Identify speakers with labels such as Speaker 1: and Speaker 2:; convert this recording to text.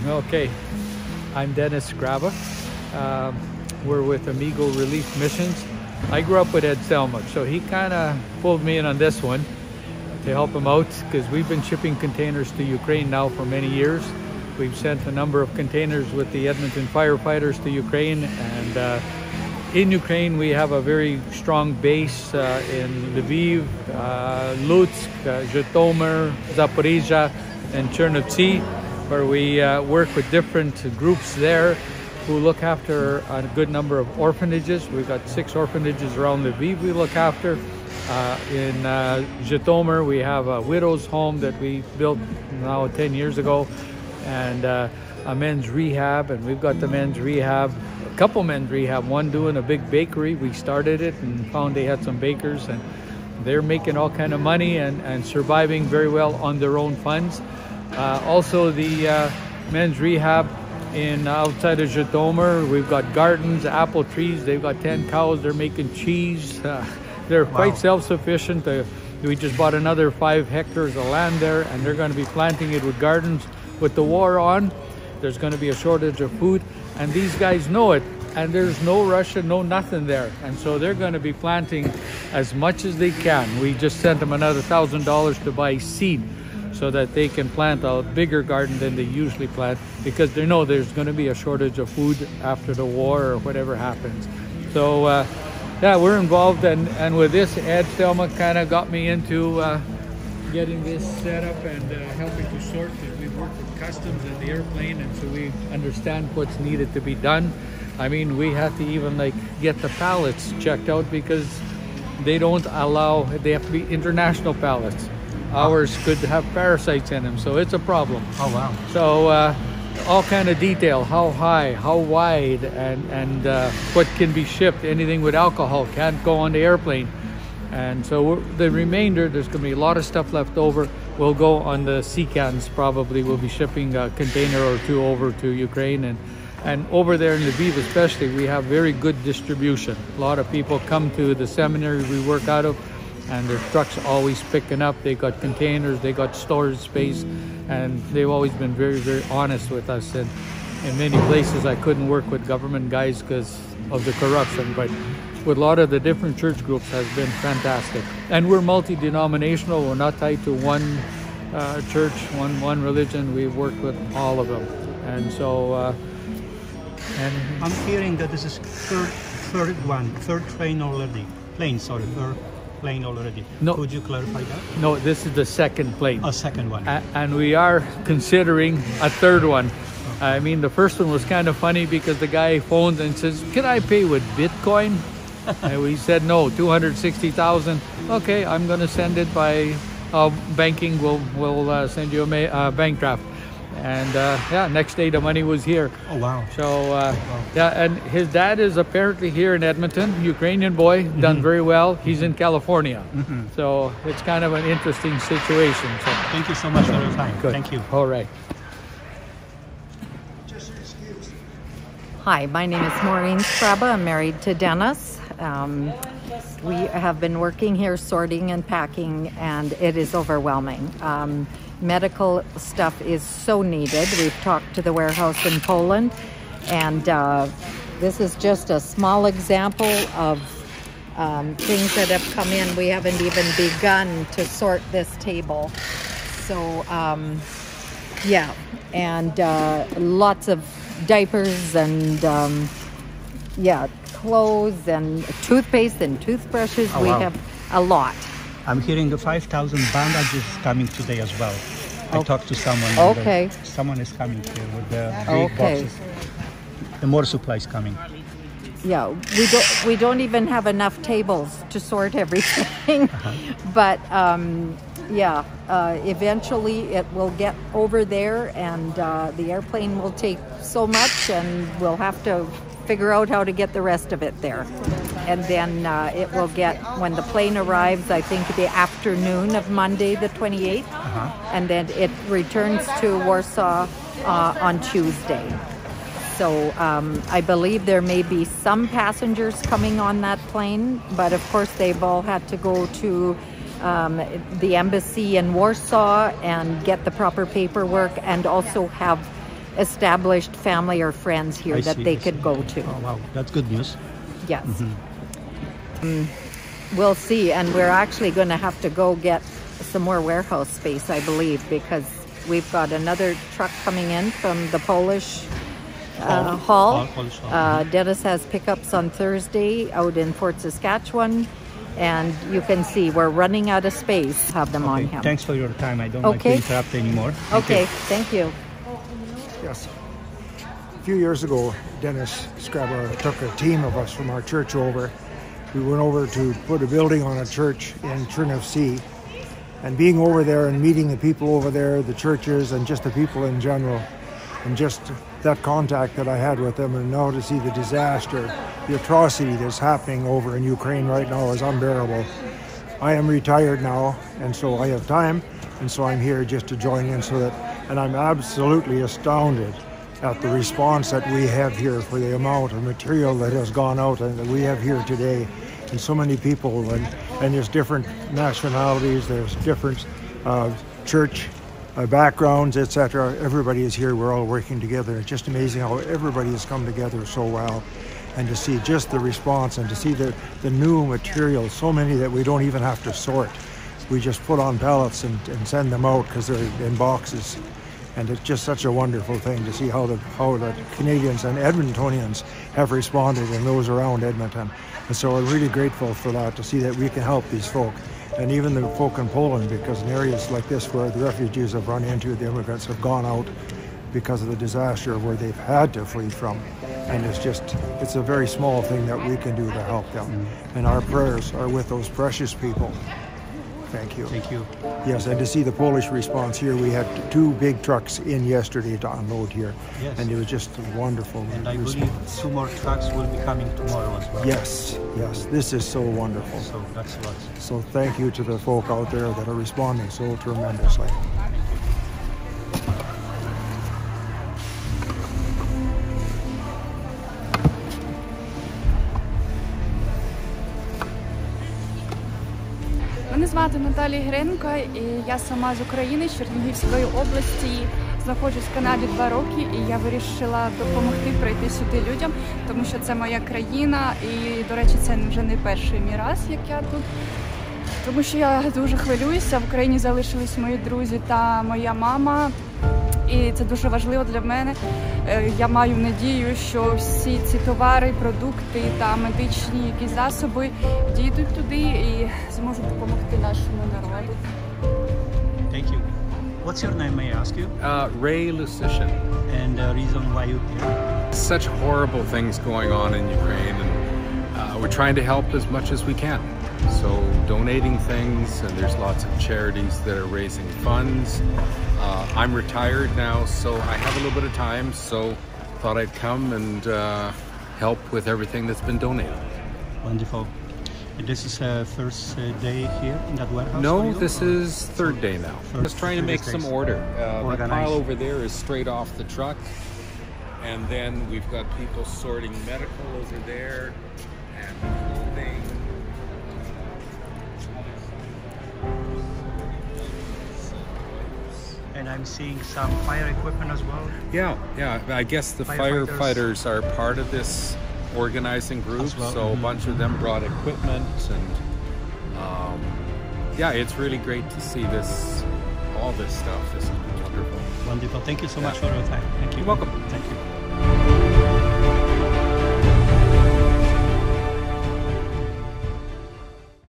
Speaker 1: Okay, I'm Dennis Graba. We're with Amigo Relief Missions. I grew up with Ed Selma, so he kind of pulled me in on this one to help him out because we've been shipping containers to Ukraine now for many years. We've sent a number of containers with the Edmonton firefighters to Ukraine, and in Ukraine we have a very strong base in Lviv, Lutsk, Zhytomyr, Zaporizhia, and Chernivtsi, where we work with different groups there who look after a good number of orphanages. We've got 6 orphanages around Lviv we look after. In Zhytomyr we have a widow's home that we built now 10 years ago, and a men's rehab, and we've got the men's rehab, a couple men's rehab, one doing a big bakery. We started it and found they had some bakers, and they're making all kind of money and surviving very well on their own funds. Also the men's rehab in outside of Zhytomyr, we've got gardens, apple trees. They've got 10 cows. They're making cheese. They're quite self-sufficient. We just bought another 5 hectares of land there, and they're going to be planting it with gardens. With the war on, there's going to be a shortage of food, and these guys know it, and there's no Russia, no nothing there, and so they're going to be planting as much as they can. We just sent them another $1,000 to buy seed so that they can plant a bigger garden than they usually plant, because they know there's going to be a shortage of food after the war or whatever happens. So yeah, we're involved, and with this, Ed Selma kind of got me into getting this set up and helping to sort it. We work with customs and the airplane, and so we understand what's needed to be done. I mean, we have to even like get the pallets checked out because they don't allow, they have to be international pallets. Ours could have parasites in them, so it's a problem.
Speaker 2: Oh wow.
Speaker 1: So all kind of detail, how high, how wide, and what can be shipped. Anything with alcohol can't go on the airplane. And so the remainder, there's going to be a lot of stuff left over, will go on the sea cans. Probably we'll be shipping a container or 2 over to Ukraine, and over there in Lviv especially, we have very good distribution. A lot of people come to the seminary we work out of, and their trucks always picking up. They got containers, they got storage space, and they've always been very, very honest with us. And in many places I couldn't work with government guys because of the corruption, but with a lot of the different church groups has been fantastic. And we're multi-denominational. We're not tied to one church, one religion. We work with all of them. And so and
Speaker 2: I'm hearing that this is third plane already. Third plane already.
Speaker 1: No.
Speaker 2: Could you clarify that?
Speaker 1: No, this is the second plane.
Speaker 2: A second one.
Speaker 1: And we are considering a third one. I mean, the first one was kind of funny because the guy phoned and says, "Can I pay with Bitcoin?" And we said, "No, 260,000. Okay, I'm going to send it by banking. We'll send you a bank draft." And yeah, next day the money was here.
Speaker 2: Oh wow.
Speaker 1: So yeah, and his dad is apparently here in Edmonton, Ukrainian boy, done very well. He's in California. So it's kind of an interesting situation. So
Speaker 2: thank you so much for your time.
Speaker 1: good.
Speaker 2: Thank you.
Speaker 1: All right.
Speaker 3: Hi, my name is Maureen Straba. I'm married to Dennis. We have been working here sorting and packing, and it is overwhelming. Medical stuff is so needed. We've talked to the warehouse in Poland, and this is just a small example of things that have come in. We haven't even begun to sort this table. So yeah, and lots of diapers and yeah, clothes and toothpaste and toothbrushes.
Speaker 2: Oh,
Speaker 3: we
Speaker 2: wow.
Speaker 3: have a lot.
Speaker 2: I'm hearing the 5,000 bandages coming today as well. I talked to someone.
Speaker 3: Okay.
Speaker 2: Someone is coming here with the big boxes. The more supplies coming.
Speaker 3: Yeah, we don't even have enough tables to sort everything. But yeah, eventually it will get over there, and the airplane will take so much, and we'll have to figure out how to get the rest of it there. And then it will get, when the plane arrives, I think the afternoon of Monday the 28th, and then it returns to Warsaw on Tuesday. So I believe there may be some passengers coming on that plane, but of course they've all had to go to the embassy in Warsaw and get the proper paperwork, and also have established family or friends here
Speaker 2: I
Speaker 3: that
Speaker 2: see,
Speaker 3: they
Speaker 2: I
Speaker 3: could
Speaker 2: see.
Speaker 3: go to.
Speaker 2: Oh, wow, that's good news.
Speaker 3: Yes. We'll see, and we're actually going to have to go get some more warehouse space, I believe, because we've got another truck coming in from the Polish hall.
Speaker 2: Polish hall.
Speaker 3: Dennis has pickups on Thursday out in Fort Saskatchewan, and you can see we're running out of space. Have them on
Speaker 2: Okay,
Speaker 3: him.
Speaker 2: thanks for your time. I don't like to
Speaker 3: Okay.
Speaker 2: interrupt anymore.
Speaker 3: Okay, thank you.
Speaker 4: Yes. A few years ago, Dennis Scraba took a team of us from our church over. We went over to put a building on a church in Cherniv. And being over there and meeting the people over there, the churches and just the people in general, and just that contact that I had with them, and now to see the disaster, the atrocity that's happening over in Ukraine right now is unbearable. I am retired now, and so I have time, and so I'm here just to join in and I'm absolutely astounded at the response that we have here for the amount of material that has gone out and that we have here today. And so many people, and there's different nationalities, there's different church backgrounds, etc. Everybody is here, we're all working together. It's just amazing how everybody has come together so well. And to see just the response and to see the new material, so many that we don't even have to sort. We just put on pallets and send them out because they're in boxes. And it's just such a wonderful thing to see how the Canadians and Edmontonians have responded, and those around Edmonton. And so I'm really grateful for that, to see that we can help these folk. And even the folk in Poland, because in areas like this where the refugees have run into, the immigrants have gone out because of the disaster where they've had to flee from. And it's a very small thing that we can do to help them. And our prayers are with those precious people. Thank you.
Speaker 2: Thank you.
Speaker 4: Yes, and to see the Polish response here, we had 2 big trucks in yesterday to unload here.
Speaker 2: Yes.
Speaker 4: And it was just a wonderful
Speaker 2: And I
Speaker 4: response.
Speaker 2: believe 2 more trucks will be coming tomorrow as well.
Speaker 4: Yes, this is so wonderful.
Speaker 2: So that's what.
Speaker 4: So thank you to the folk out there that are responding so tremendously.
Speaker 5: Мене звати Наталія Гринко, і я сама з України, з Чернігівської області. Знаходжусь в Канаді 2 роки, і я вирішила допомогти прийти сюди людям, тому що це моя країна, і, до речі, це вже не перший мій раз, як я тут. Тому що я дуже хвилююся, в Україні залишились мої друзі та моя мама, і це дуже важливо для мене. Я маю надію, що всі ці товари, продукти та медичні якісь засоби дійдуть туди і зможуть допомогти нашому народу.
Speaker 2: Thank you. What's your name, may I ask you?
Speaker 6: Ray Lusician.
Speaker 2: And the reason why you're here?
Speaker 6: Such horrible things going on in Ukraine, and we're trying to help as much as we can. So donating things, and there's lots of charities that are raising funds. I'm retired now, so I have a little bit of time, so thought I'd come and help with everything that's been donated.
Speaker 2: Wonderful. And this is first day here in that warehouse?
Speaker 6: No,
Speaker 2: for you,
Speaker 6: this
Speaker 2: or?
Speaker 6: is 3rd day now. Just trying to make some order. The
Speaker 2: Organized.
Speaker 6: pile over there is straight off the truck, and then we've got people sorting medical over there and clothing.
Speaker 2: And I'm seeing some fire equipment as well.
Speaker 6: Yeah. I guess the firefighters are part of this organizing group,
Speaker 2: As well.
Speaker 6: so a bunch of them brought equipment, and yeah, it's really great to see all this stuff. This is wonderful.
Speaker 2: Wonderful. Thank you so much
Speaker 6: Yeah.
Speaker 2: for your time. Thank you.
Speaker 6: You're welcome.
Speaker 2: Thank you.